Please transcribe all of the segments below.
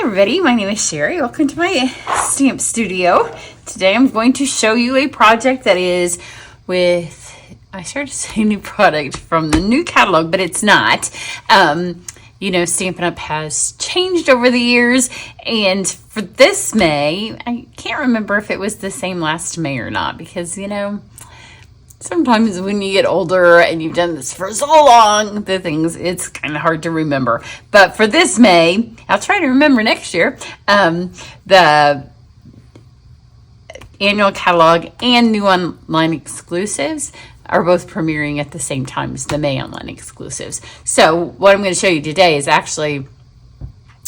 everybody, my name is Cheri. Welcome to my stamp studio. Today I'm going to show you a project that is with, I started to say new product from the new catalog, but it's not. You know, Stampin' Up! Has changed over the years, and for this May, I can't remember if it was the same last May or not, because, you know, sometimes when you get older and you've done this for so long, it's kind of hard to remember. But for this May, I'll try to remember next year, the annual catalog and new online exclusives are both premiering at the same time as the May online exclusives. So what I'm going to show you today is actually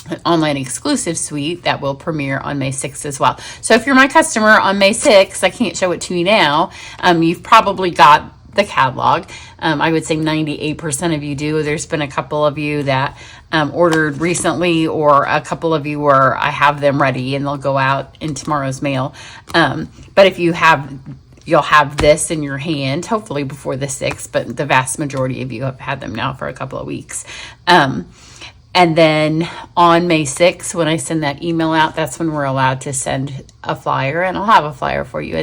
an online exclusive suite that will premiere on May 6th as well. So if you're my customer on May 6th, I can't show it to you now. You've probably got the catalog. I would say 98% of you do. There's been a couple of you that ordered recently, or a couple of you where I have them ready and they'll go out in tomorrow's mail. But if you have, you'll have this in your hand, hopefully before the 6th, but the vast majority of you have had them now for a couple of weeks. And then on May 6th, when I send that email out, that's when we're allowed to send a flyer, and I'll have a flyer for you.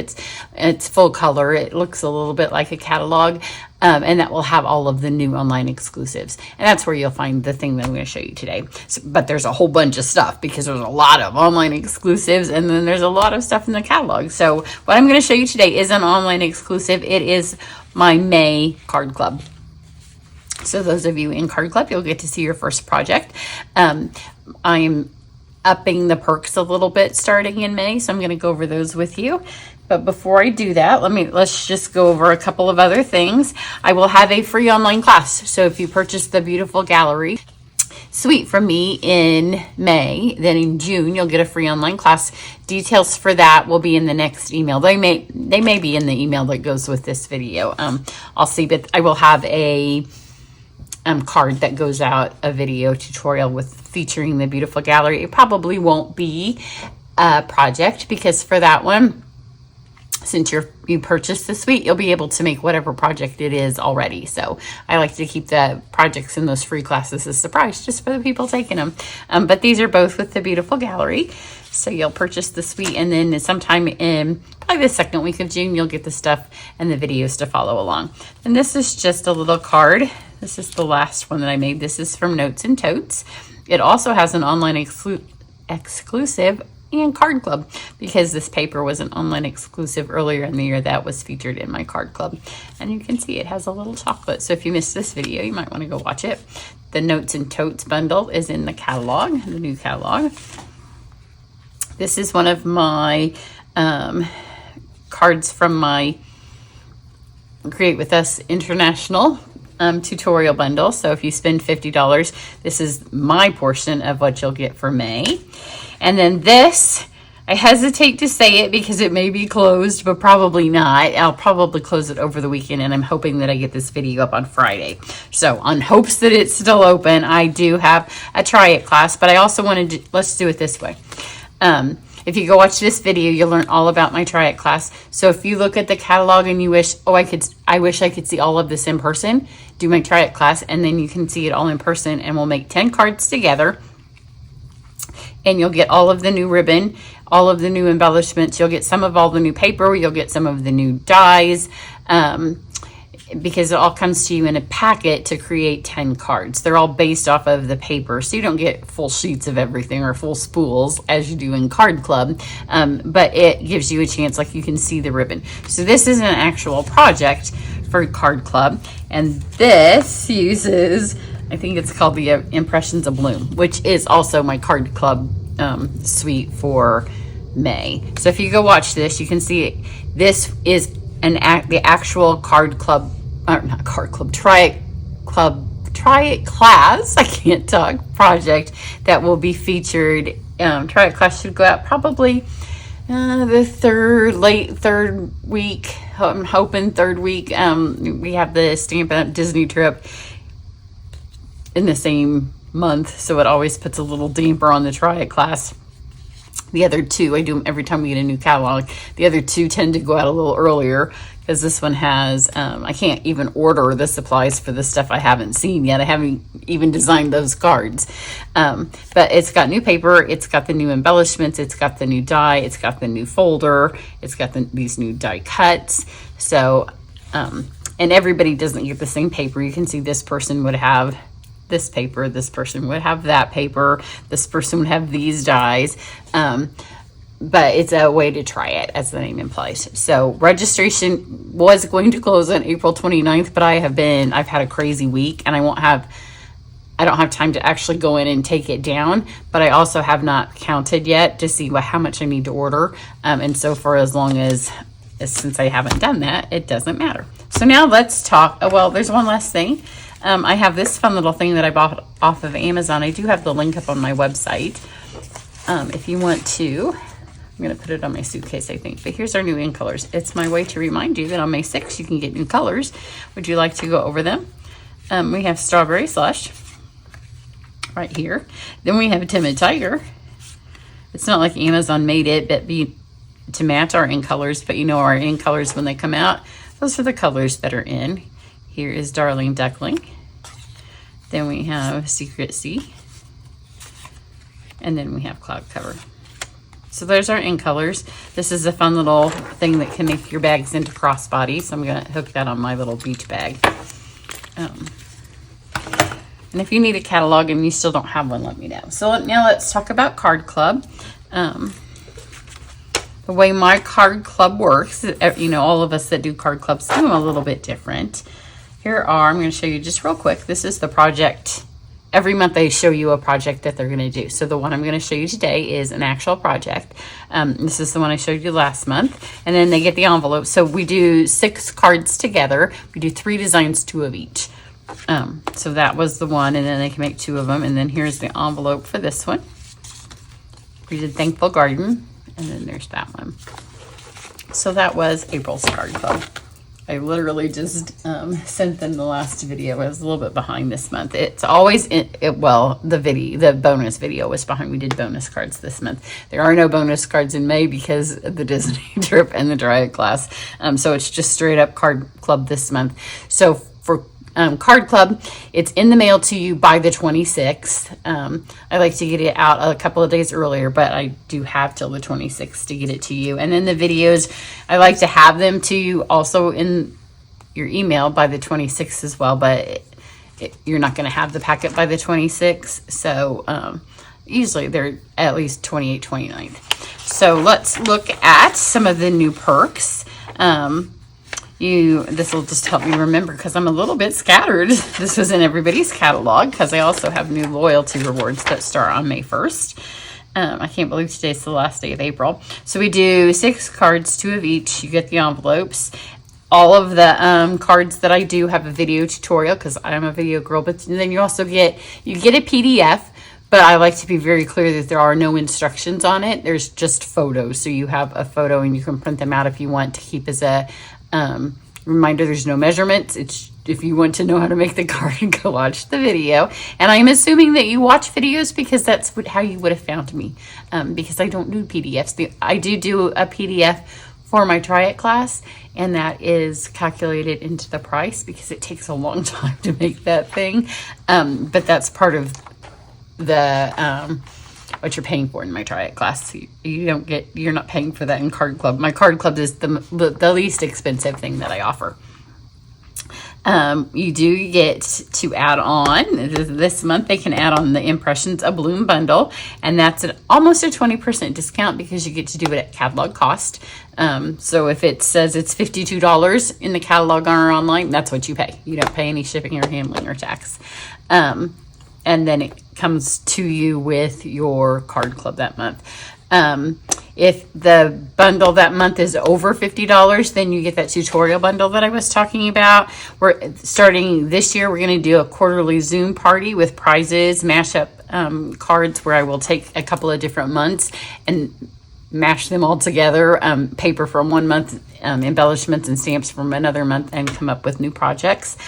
It's full color. It looks a little bit like a catalog, and that will have all of the new online exclusives. And that's where you'll find the thing that I'm going to show you today. But there's a whole bunch of stuff, because there's a lot of online exclusives, and then there's a lot of stuff in the catalog. So what I'm going to show you today is an online exclusive. It is my May card club. So those of you in Card Club, you'll get to see your first project. I'm upping the perks a little bit starting in May, so I'm going to go over those with you. But before I do that, let's just go over a couple of other things. I will have a free online class. So if you purchase the Beautiful Gallery suite from me in May, then in June you'll get a free online class. Details for that will be in the next email. They may be in the email that goes with this video. I'll see, but I will have a card that goes out, a video tutorial with featuring the Beautiful Gallery. It probably won't be a project, because for that one, since you purchased the suite, you'll be able to make whatever project it is already. So I like to keep the projects in those free classes a surprise, just for the people taking them. But these are both with the Beautiful Gallery. So you'll purchase the suite, and then sometime in probably the second week of June, you'll get the stuff and the videos to follow along. And this is just a little card. This is the last one that I made. This is from Notes and Totes. It also has an online exclusive and card club, because this paper was an online exclusive earlier in the year that was featured in my card club. And you can see it has a little chocolate. So if you missed this video, you might want to go watch it. The Notes and Totes bundle is in the catalog, the new catalog. This is one of my cards from my Create With Us International tutorial bundle. So if you spend $50, this is my portion of what you'll get for May. And then this, I hesitate to say it because it may be closed, but probably not. I'll probably close it over the weekend, and I'm hoping that I get this video up on Friday. So on hopes that it's still open, I do have a try it class, but I also wanted to, let's do it this way. If you go watch this video, you'll learn all about my try it class. So if you look at the catalog and you wish, I wish I could see all of this in person, do my try it class, and then you can see it all in person, and we'll make 10 cards together. And you'll get all of the new ribbon, all of the new embellishments. You'll get some of all the new paper. You'll get some of the new dies, because it all comes to you in a packet to create 10 cards. They're all based off of the paper, so you don't get full sheets of everything or full spools as you do in Card Club, but it gives you a chance, like you can see the ribbon. So this is an actual project for Card Club, and this uses, I think it's called the Impressions of Bloom, which is also my Card Club suite for May. So if you go watch this, you can see it. This is the actual Card Club, not Card Club, Try It class, I can't talk, project that will be featured. Try It class should go out probably the late third week. I'm hoping third week. We have the Stampin' Up! Disney trip in the same month, so it always puts a little damper on the Try It class. The other two, I do them every time we get a new catalog. The other two tend to go out a little earlier because this one has, I can't even order the supplies for the stuff I haven't seen yet. I haven't even designed those cards. But it's got new paper, it's got the new embellishments, it's got the new die, it's got the new folder, it's got these new die cuts. So, and everybody doesn't get the same paper. You can see this person would have this paper, this person would have that paper, this person would have these dies, but it's a way to try it, as the name implies. So registration was going to close on April 29th, but I've had a crazy week, and I don't have time to actually go in and take it down, but I also have not counted yet to see how much I need to order, and so for as long as since I haven't done that, it doesn't matter. So now let's talk, well, there's one last thing. I have this fun little thing that I bought off of Amazon. I do have the link up on my website. If you want to, I'm going to put it on my suitcase, I think. But here's our new in colors. It's my way to remind you that on May 6th, you can get new colors. Would you like to go over them? We have Strawberry Slush right here. Then we have Timid Tiger. It's not like Amazon made it to match our in colors, but you know our in colors when they come out. Those are the colors that are in. Here is Darling Duckling. Then we have Secret Sea. And then we have Cloud Cover. So there's our in colors. This is a fun little thing that can make your bags into crossbody. So I'm going to hook that on my little beach bag. And if you need a catalog and you still don't have one, let me know. So now let's talk about Card Club. The way my Card Club works, you know, all of us that do Card Clubs do them a little bit different. I'm going to show you just real quick. This is the project. Every month they show you a project that they're going to do. So the one I'm going to show you today is an actual project. This is the one I showed you last month. And then they get the envelope. So we do 6 cards together. We do 3 designs, 2 of each. So that was the one, and then they can make 2 of them. And then here's the envelope for this one. We did Thankful Garden, and then there's that one. So that was April's Card Club. I literally just sent them the last video. I was a little bit behind this month. It's always, the bonus video was behind. We did bonus cards this month. There are no bonus cards in May because of the Disney trip and the Dryad class. So it's just straight up Card Club this month. So for Card Club, it's in the mail to you by the 26th. I like to get it out a couple of days earlier, but I do have till the 26th to get it to you. And then the videos, I like to have them to you also in your email by the 26th as well, but you're not going to have the packet by the 26th. So usually they're at least 28th, 29th. So let's look at some of the new perks. This will just help me remember because I'm a little bit scattered. This was in everybody's catalog because I also have new loyalty rewards that start on May 1st. I can't believe today's the last day of April. So we do 6 cards, 2 of each. You get the envelopes. All of the cards that I do have a video tutorial because I'm a video girl. But then you also get a PDF. But I like to be very clear that there are no instructions on it. There's just photos. So you have a photo and you can print them out if you want to keep as a reminder. There's no measurements. It's if you want to know how to make the card, go watch the video. And I'm assuming that you watch videos because that's how you would have found me. Because I don't do PDFs. I do a PDF for my Try It class, and that is calculated into the price because it takes a long time to make that thing. But that's part of the what you're paying for in my Try It class. You're not paying for that in Card Club. My Card Club is the least expensive thing that I offer. You do get to add on, this month they can add on the Impressions a Bloom bundle, and that's almost a 20% discount because you get to do it at catalog cost. So if it says it's $52 in the catalog or online, that's what you pay. You don't pay any shipping or handling or tax. And then it comes to you with your Card Club that month. If the bundle that month is over $50, then you get that tutorial bundle that I was talking about. We're starting this year, we're going to do a quarterly Zoom party with prizes, mashup cards where I will take a couple of different months and mash them all together, paper from one month, embellishments and stamps from another month, and come up with new projects.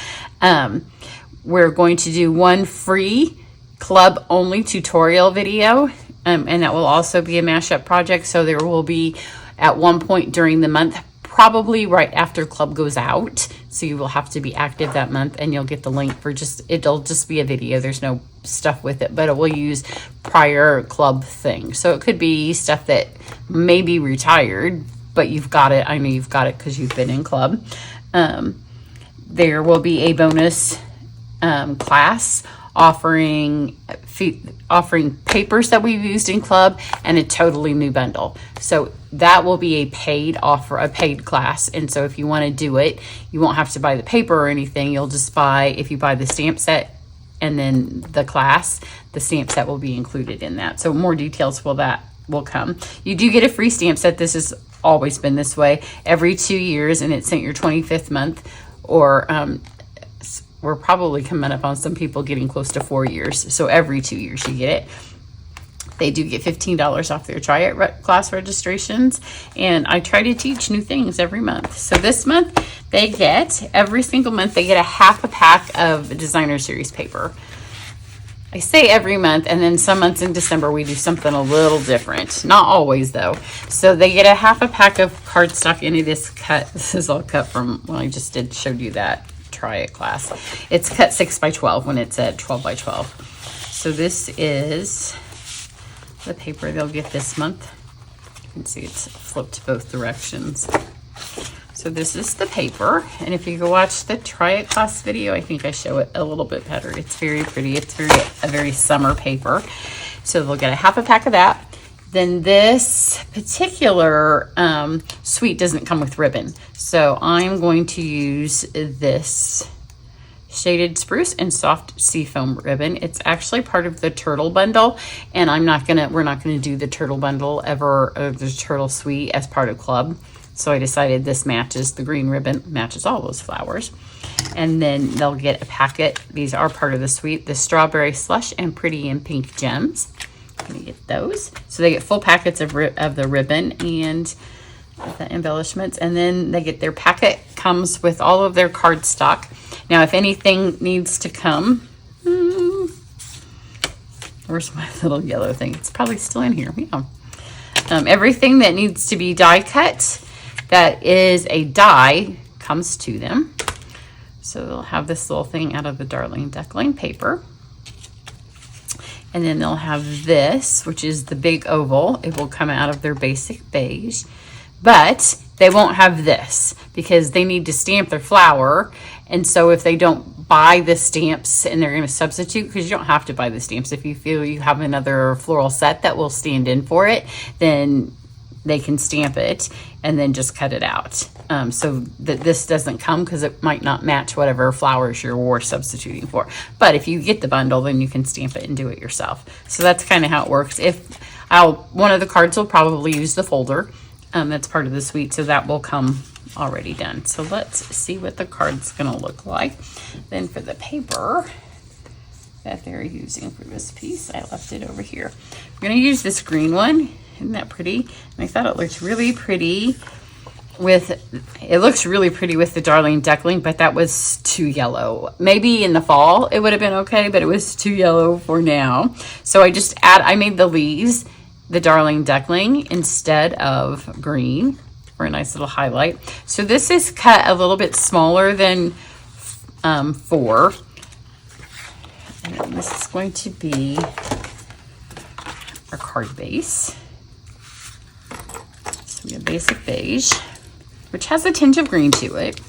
We're going to do one free club only tutorial video And that will also be a mashup project. So there will be at one point during the month, probably right after club goes out. So you will have to be active that month, and you'll get the link for it'll just be a video. There's no stuff with it, but it will use prior club things. So it could be stuff that may be retired, but you've got it. I know you've got it because you've been in club. There will be a bonus class offering papers that we've used in club and a totally new bundle. So that will be a paid class. And so if you want to do it, you won't have to buy the paper or anything. You'll just if you buy the stamp set and then the class, the stamp set will be included in that. So more details will come. You do get a free stamp set. This has always been this way every 2 years, and it's sent your 25th month, or we're probably coming up on some people getting close to 4 years. So every 2 years you get it. They do get $15 off their Try It class registrations. And I try to teach new things every month. So this month every single month, they get a half a pack of Designer Series paper. I say every month, and then some months in December we do something a little different. Not always though. So they get a half a pack of cardstock. And it is cut. This is all cut from when I just showed you that Try It class. It's cut 6 by 12 when it's at 12 by 12. So this is the paper they'll get this month. You can see it's flipped both directions. So this is the paper, and if you go watch the Try It class video, I think I show it a little bit better. It's very pretty. It's a very summer paper. So they'll get a half a pack of that. Then this particular suite doesn't come with ribbon. So I'm going to use this Shaded Spruce and Soft Seafoam ribbon. It's actually part of the Turtle bundle, and we're not gonna do the Turtle bundle ever, or the Turtle suite as part of club. So I decided this matches, the green ribbon matches all those flowers. And then they'll get a packet. These are part of the suite, the Strawberry Slush and Pretty in Pink Gems. I'm gonna get those. So they get full packets of the ribbon and the embellishments, and then they get their packet. Comes with all of their cardstock. Now, if anything needs to come, where's my little yellow thing? It's probably still in here. Yeah. Everything that needs to be die cut, that is a die, comes to them. So they'll have this little thing out of the Darling Duckling paper. And then they'll have this, which is the big oval. It will come out of their basic beige. But they won't have this because they need to stamp their flower. And so if they don't buy the stamps, and they're going to substitute, because you don't have to buy the stamps. If you feel you have another floral set that will stand in for it, then they can stamp it and then just cut it out. So that this doesn't come because it might not match whatever flowers you're substituting for. But if you get the bundle, then you can stamp it and do it yourself. So that's kind of how it works. One of the cards will probably use the folder. That's part of the suite, so that will come already done. So let's see what the card's gonna look like. Then for the paper that they're using for this piece, I left it over here. I'm gonna use this green one. Isn't that pretty? And I thought it looked really pretty with the Darling Duckling, but that was too yellow. Maybe in the fall it would have been okay, but it was too yellow for now. So I made the leaves the Darling Duckling instead of green for a nice little highlight. So this is cut a little bit smaller than 4. And this is going to be our card base. So we have basic beige, which has a tinge of green to it.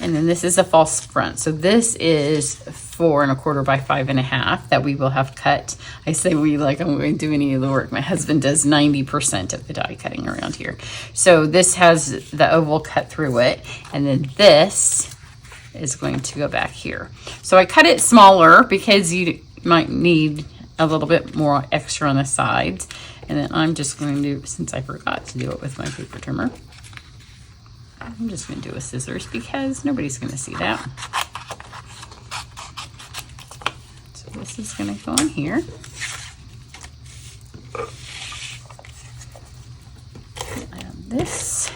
And then this is a false front. So this is 4 1/4 by 5 1/2 that we will have cut. I say we, like I'm going to do any of the work. My husband does 90% of the die cutting around here. So this has the oval cut through it. And then this is going to go back here. So I cut it smaller because you might need a little bit more extra on the sides. And then I'm just going to, since I forgot to do it with my paper trimmer, I'm just going to do with scissors because nobody's going to see that. So this is going to go in here. And this.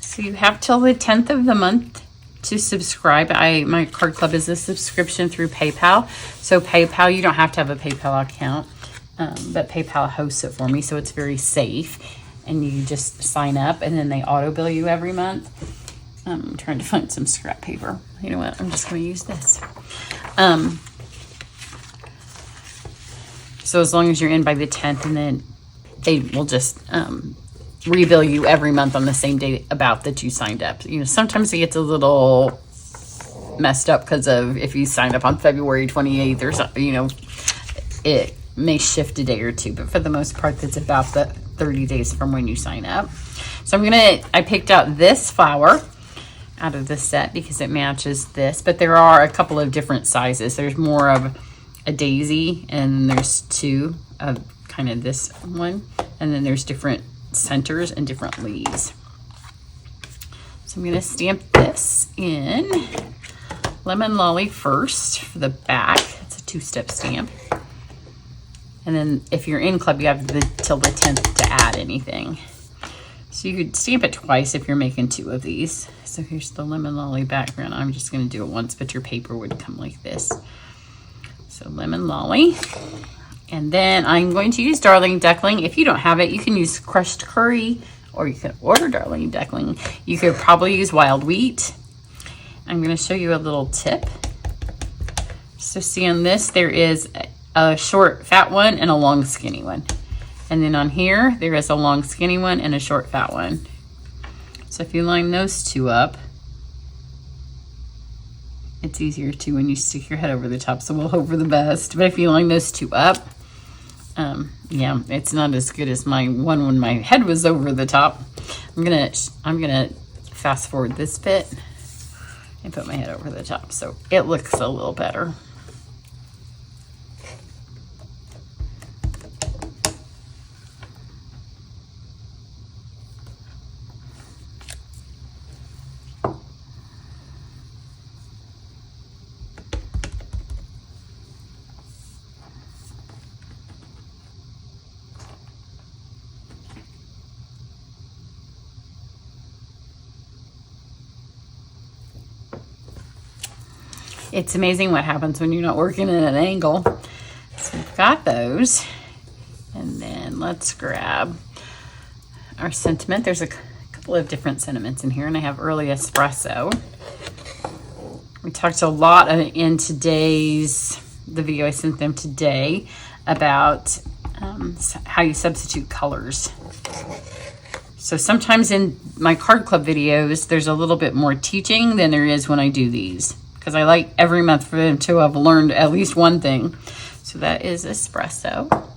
So you have till the 10th of the month to subscribe. My card club is a subscription through PayPal. So PayPal, you don't have to have a PayPal account, but PayPal hosts it for me, so it's very safe. And you just sign up, and then they auto bill you every month. I'm trying to find some scrap paper. You know what? I'm just going to use this. So as long as you're in by the 10th, and then they will just rebill you every month on the same day about that you signed up. You know, sometimes it gets a little messed up because of if you signed up on February 28th or something, you know, it may shift a day or two, but for the most part, that's about the 30 days from when you sign up. So I picked out this flower out of the set because it matches this, but there are a couple of different sizes. There's more of a daisy, and there's two of kind of this one, and then there's different centers and different leaves. So I'm going to stamp this in Lemon Lolly first for the back. It's a 2-step stamp. And then if you're in club, you have till the 10th to add anything. So you could stamp it twice if you're making 2 of these. So here's the Lemon Lolly background. I'm just going to do it once, but your paper would come like this. So Lemon Lolly. And then I'm going to use Darling Duckling. If you don't have it, you can use crushed curry, or you can order Darling Duckling. You could probably use wild wheat. I'm going to show you a little tip. So see on this, there is a short fat one and a long skinny one. And then on here, there is a long skinny one and a short fat one. So if you line those 2 up, it's easier to when you stick your head over the top, so we'll hope for the best. But if you line those 2 up, yeah, it's not as good as my one when my head was over the top. I'm gonna fast forward this bit and put my head over the top, so it looks a little better. It's amazing what happens when you're not working at an angle. So we've got those. And then let's grab our sentiment. There's a couple of different sentiments in here, and I have early espresso. We talked a lot in the video I sent them today about how you substitute colors. So sometimes in my card club videos, there's a little bit more teaching than there is when I do these, because I like every month for them to have learned at least one thing. So that is espresso.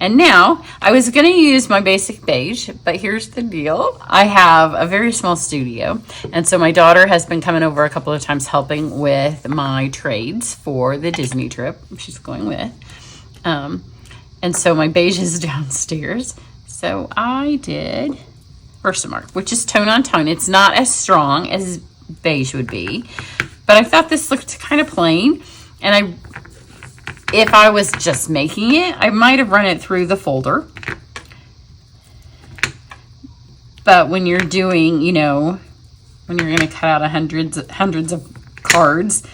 And now I was going to use my basic beige, but here's the deal. I have a very small studio, and so my daughter has been coming over a couple of times helping with my trades for the Disney trip she's going with. And so my beige is downstairs. So I did Versamark, which is tone on tone. It's not as strong as beige would be, but I thought this looked kind of plain, and if I was just making it, I might have run it through the folder. But when you're doing, when you're going to cut out hundreds of cards,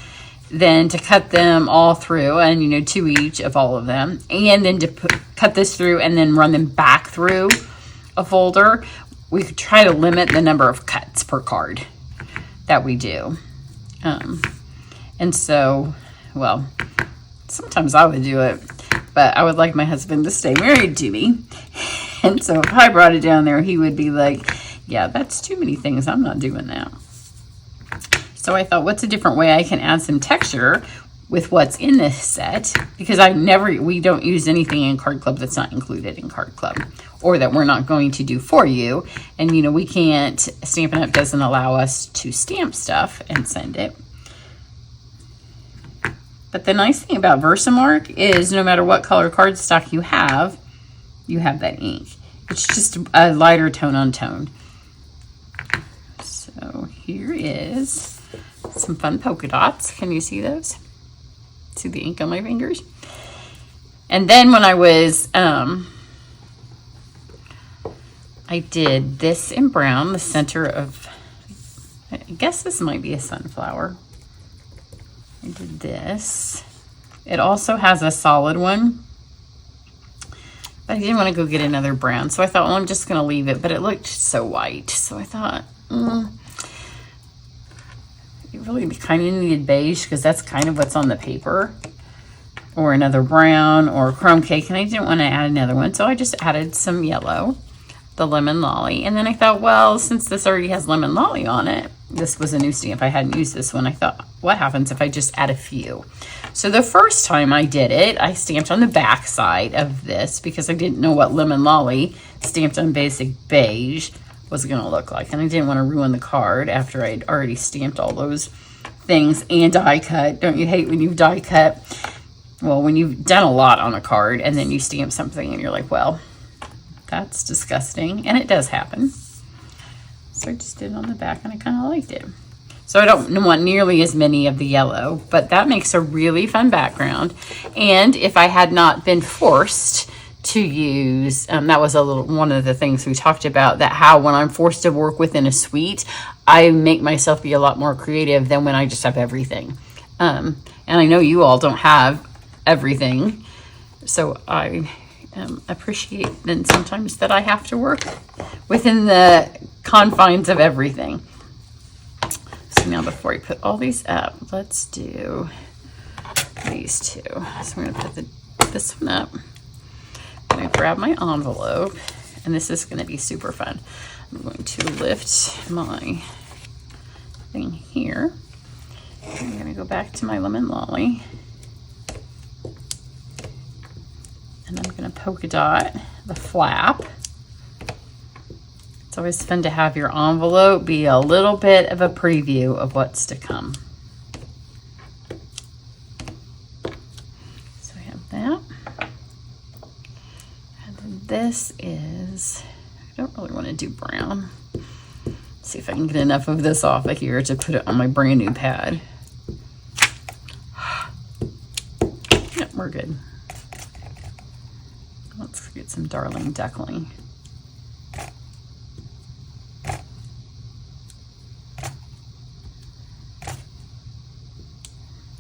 then to cut them all through, and 2 each of all of them, and then to cut this through and then run them back through a folder, we could try to limit the number of cuts per card that we do. And so, well, sometimes I would do it, but I would like my husband to stay married to me. And so if I brought it down there, he would be like, yeah, that's too many things. I'm not doing that. So I thought, what's a different way I can add some texture with what's in this set? Because we don't use anything in Card Club that's not included in Card Club, or that we're not going to do for you. And, we can't, Stampin' Up! Doesn't allow us to stamp stuff and send it. But the nice thing about Versamark is no matter what color cardstock you have that ink. It's just a lighter tone on tone. So here is some fun polka dots. Can you see those? See the ink on my fingers? And then when I was, I did this in brown, the center of, I guess this might be a sunflower. I did this. It also has a solid one, but I didn't want to go get another brown, so I thought, well, I'm just going to leave it, but it looked so white, so I thought, it really kind of needed beige, because that's kind of what's on the paper, or another brown, or chrome cake, and I didn't want to add another one, so I just added some yellow, the lemon lolly, and then I thought, well, since this already has lemon lolly on it, this was a new stamp, I hadn't used this one, I thought, what happens if I just add a few? So the first time I did it, I stamped on the back side of this, because I didn't know what lemon lolly stamped on basic beige was going to look like, and I didn't want to ruin the card after I'd already stamped all those things and die cut. Don't you hate when you die cut? Well, when you've done a lot on a card and then you stamp something and you're like, well, that's disgusting, and it does happen. So I just did it on the back, and I kind of liked it. So I don't want nearly as many of the yellow, but that makes a really fun background. And if I had not been forced to use, that was one of the things we talked about, that how when I'm forced to work within a suite, I make myself be a lot more creative than when I just have everything. And I know you all don't have everything, so I appreciate then sometimes that I have to work within the confines of everything. So now before I put all these up, let's do these two. So I'm going to put this one up. I'm going to grab my envelope, and this is going to be super fun. I'm going to lift my thing here. I'm going to go back to my lemon lolly, and I'm going to polka dot the flap. It's always fun to have your envelope be a little bit of a preview of what's to come. So I have that. And then this is, I don't really want to do brown. Let's see if I can get enough of this off of here to put it on my brand new pad. Yep, we're good. Let's get some Darling Duckling.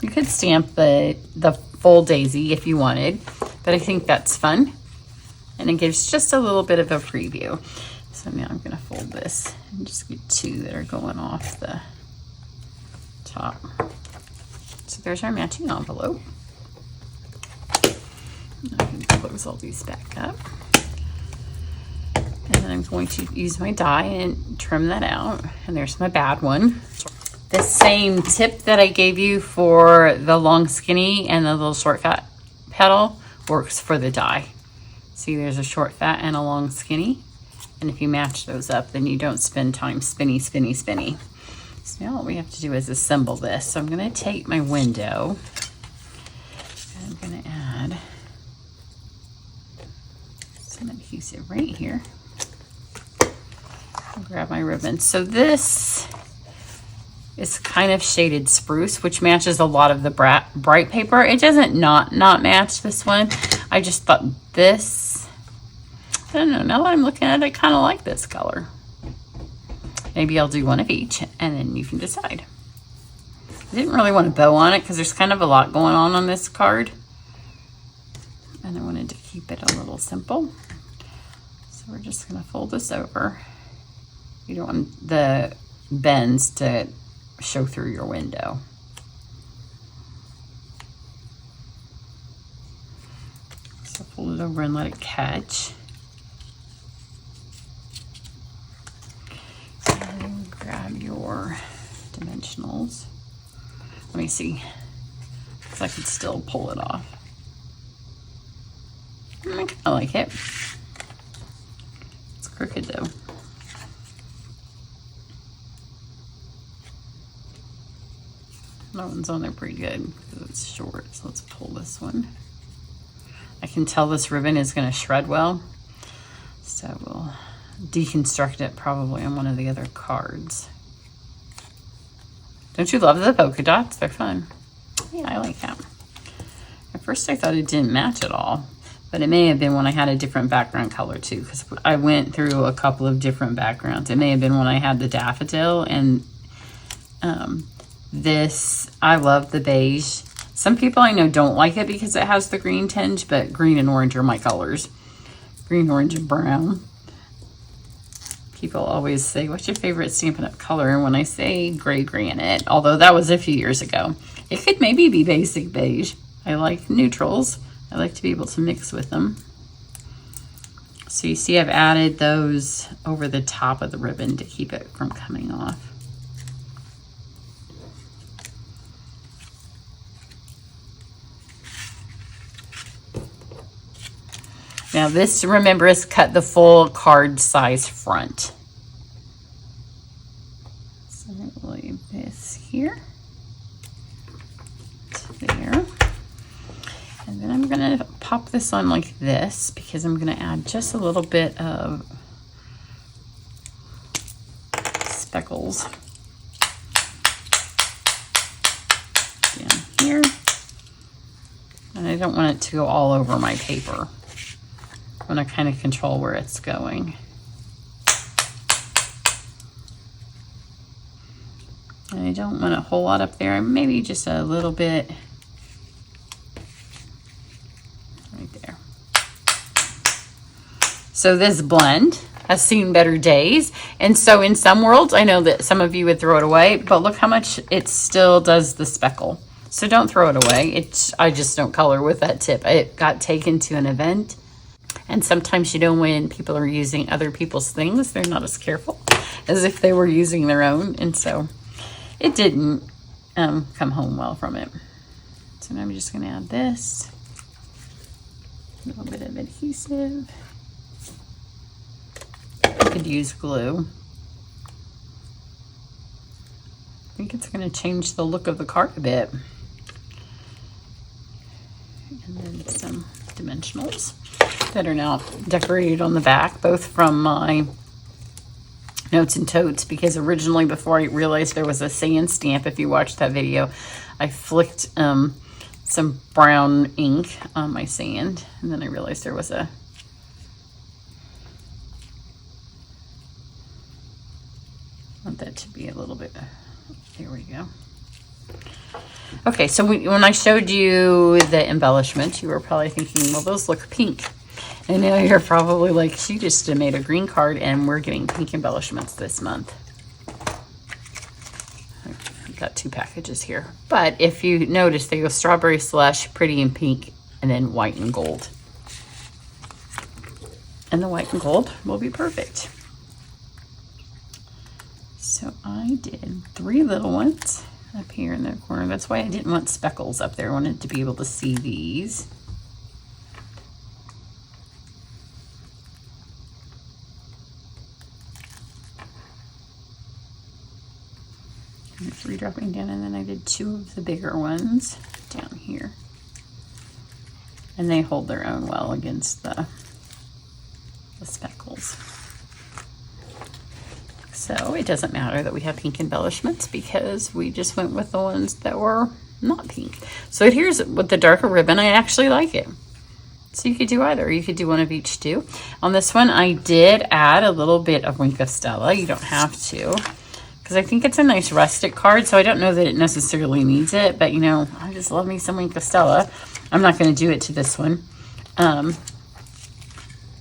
You could stamp the full daisy if you wanted, but I think that's fun, and it gives just a little bit of a preview. So now I'm going to fold this and just get two that are going off the top. So there's our matching envelope. I can close all these back up. And then I'm going to use my die and trim that out. And there's my bad one. The same tip that I gave you for the long skinny and the little short fat petal works for the die. See, there's a short fat and a long skinny. And if you match those up, then you don't spend time spinny, spinny, spinny. So now what we have to do is assemble this. So I'm going to take my window, and I'm going to add some adhesive right here. I'll grab my ribbon. So this is kind of shaded spruce, which matches a lot of the bright paper. It doesn't not match this one. I just thought this, I don't know, now that I'm looking at it, I kind of like this color. Maybe I'll do one of each, and then you can decide. I didn't really want a bow on it because there's kind of a lot going on this card. And I wanted to keep it a little simple. So we're just going to fold this over. You don't want the bends to show through your window. So fold it over and let it catch. And grab your dimensionals. Let me see if I can still pull it off. I kind of like it. It's crooked though. That one's on there pretty good because it's short. So let's pull this one. I can tell this ribbon is going to shred well. So we'll deconstruct it probably on one of the other cards. Don't you love the polka dots? They're fun. Yeah, I like that. At first I thought it didn't match at all, but it may have been when I had a different background color too, because I went through a couple of different backgrounds. It may have been when I had the daffodil, and This, I love the beige. Some people I know don't like it because it has the green tinge, but green and orange are my colors. Green, orange, and brown. People always say, what's your favorite Stampin' Up! Color? And when I say gray granite, although that was a few years ago, it could maybe be basic beige. I like neutrals. I like to be able to mix with them. So you see I've added those over the top of the ribbon to keep it from coming off. Now this, remember, is cut the full card size front. So I'll leave this here to there. And then I'm gonna pop this on like this because I'm gonna add just a little bit of speckles down here. And I don't want it to go all over my paper. I want to kind of control where it's going. And I don't want a whole lot up there, maybe just a little bit right there. So this blend has seen better days. And so in some worlds, I know that some of you would throw it away, but look how much it still does the speckle. So don't throw it away. I just don't color with that tip. It got taken to an event. And sometimes, you know, when people are using other people's things, they're not as careful as if they were using their own. And so it didn't come home well from it. So now I'm just going to add this. A little bit of adhesive. I could use glue. I think it's going to change the look of the card a bit. And then some dimensionals that are now decorated on the back, both from my notes and totes, because originally, before I realized there was a sand stamp, if you watched that video, I flicked some brown ink on my sand, and then I realized there was a I want that to be a little bit, there we go. Okay, so when I showed you the embellishments, you were probably thinking, well, those look pink. And now you're probably like, she just made a green card and we're getting pink embellishments this month. I've got 2 packages here. But if you notice, they go strawberry slush, pretty and pink, and then white and gold. And the white and gold will be perfect. So I did 3 little ones up here in the corner. That's why I didn't want speckles up there. I wanted to be able to see these. And 3 dropping down, and then I did 2 of the bigger ones down here. And they hold their own well against the speckles. So it doesn't matter that we have pink embellishments because we just went with the ones that were not pink. So here's with the darker ribbon, I actually like it. So you could do either. You could do one of each too. On this one, I did add a little bit of Wink of Stella. You don't have to, because I think it's a nice rustic card. So I don't know that it necessarily needs it, but you know, I just love me some Wink of Stella. I'm not going to do it to this one.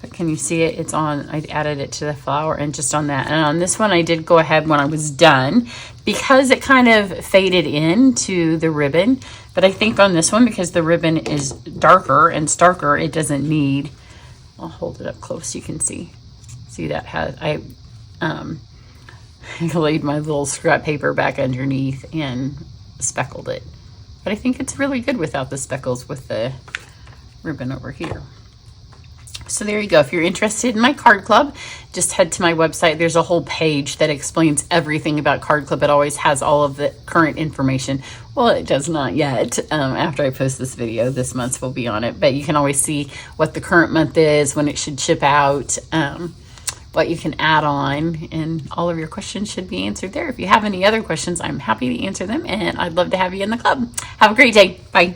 But can you see it? It's on, I added it to the flower and just on that. And on this one, I did go ahead when I was done because it kind of faded into the ribbon. But I think on this one, because the ribbon is darker and starker, it doesn't need, I'll hold it up close so you can see. See that has, I laid my little scrap paper back underneath and speckled it. But I think it's really good without the speckles with the ribbon over here. So there you go. If you're interested in my card club, just head to my website. There's a whole page that explains everything about card club. It always has all of the current information. Well, it does not yet. After I post this video, this month's will be on it. But you can always see what the current month is, when it should ship out, what you can add on, and all of your questions should be answered there. If you have any other questions, I'm happy to answer them, and I'd love to have you in the club. Have a great day. Bye.